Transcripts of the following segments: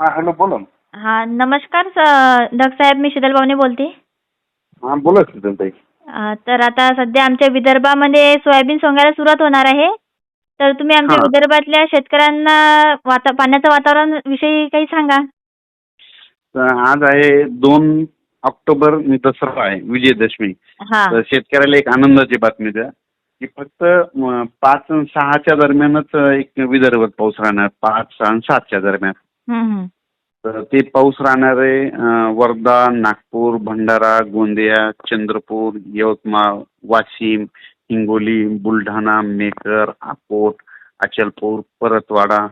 हा, हॅलो, बोला ना. हा, नमस्कार डॉक्टर साहेब, मी शीतल बावणे बोलते. हा, बोला ताई. तर आता सध्या आमच्या विदर्भामध्ये सोयाबीन सोंगायला सुरुवात होणार आहे. तर तुम्ही आमच्या हा, विदर्भातल्या शेतकऱ्यांना पाण्याचं वातावरण विषयी काही सांगा. तर आज आहे 2 ऑक्टोबर, दसरा आहे, विजयदशमी. हा. तर शेतकऱ्याला एक आनंदाची बातमी द्या की फक्त 5 आणि 6च्या दरम्यानच एक विदर्भात पाऊस राहणार. 5 आणि 7च्या दरम्यान. हम्म. तर ते पाऊस राहणार आहे वर्धा, नागपूर, भंडारा, गोंदिया, चंद्रपूर, यवतमाळ, वाशिम, हिंगोली, बुलढाणा, मेकर, अकोट, अचलपूर, परतवाडा.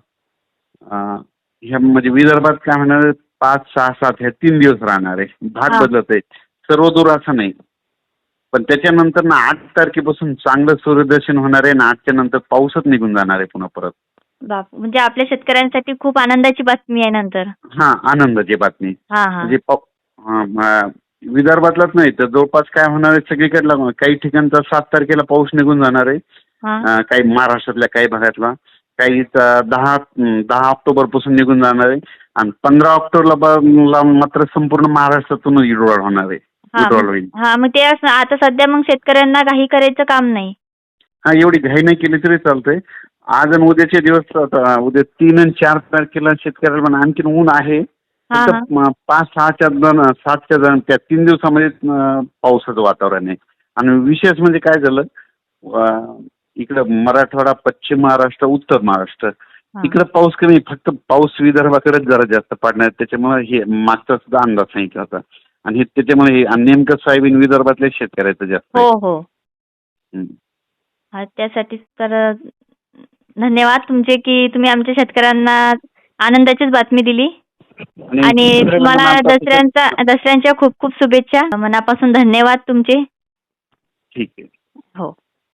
ह्या म्हणजे विदर्भात काय होणार, 5, 6, 7 हे 3 दिवस राहणार आहे. भाग हा. बदलत आहे, सर्व दूर असं नाही. पण त्याच्यानंतर ना 8 तारखेपासून चांगलं सूर्यदर्शन होणार आहे ना. 8च्या नंतर पाऊसच निघून जाणार आहे पुन्हा परत. म्हणजे आपल्या शेतकऱ्यांसाठी खूप आनंदाची बातमी आहे नंतर. हा, आनंदाची बातमी. हा हा. म्हणजे विदर्भातलाच नाही तर जवळपास काय होणार आहे सगळीकडला. काही ठिकाणचा 7 तारखेला पाऊस निघून जाणार आहे. हा. काही महाराष्ट्रातल्या काही भागातला. काही 10 ऑक्टोबर पासून निघून जाणार आहे. आणि 15 ऑक्टोबरला मात्र संपूर्ण महाराष्ट्रातून विड्रॉल होणार आहे. हा. विड्रॉल होईल. हा, मग ते आता सध्या मग शेतकऱ्यांना काही करायचं काम नाही. हा, एवढी घाई नाही केली तरी चालतंय. आज आणि उद्याचे दिवस, उद्या 3 आणि 4 तारखेला शेतकऱ्याला पण आणखीन ऊन आहे. हा फक्त हा. 5-6च्या 7च्या दरम्यान त्या 3 दिवसामध्ये पावसाचं वातावरण आहे. आणि विशेष म्हणजे काय झालं, इकडं मराठवाडा, पश्चिम महाराष्ट्र, उत्तर महाराष्ट्र तिकडं पाऊस कमी. फक्त पाऊस विदर्भाकडेच जरा जास्त पडणार. त्याच्यामुळे हे मागचा सुद्धा अंदाज सांगितला होता. आणि त्याच्यामुळे नेमकं सोयाबीन विदर्भातल्या शेतकऱ्याचं जास्त हो आहे. हो. हं. हा, त्यासाठीच तर धन्यवाद तुमचे की तुम्ही आमच्या शेतकऱ्यांना आनंदाचीच बातमी दिली. आणि शेतकऱ्याला पण तुम्हाला आता दसऱ्यांच्या खूप खूप शुभेच्छा. मनापासून धन्यवाद तुमचे. ठीक आहे. हो.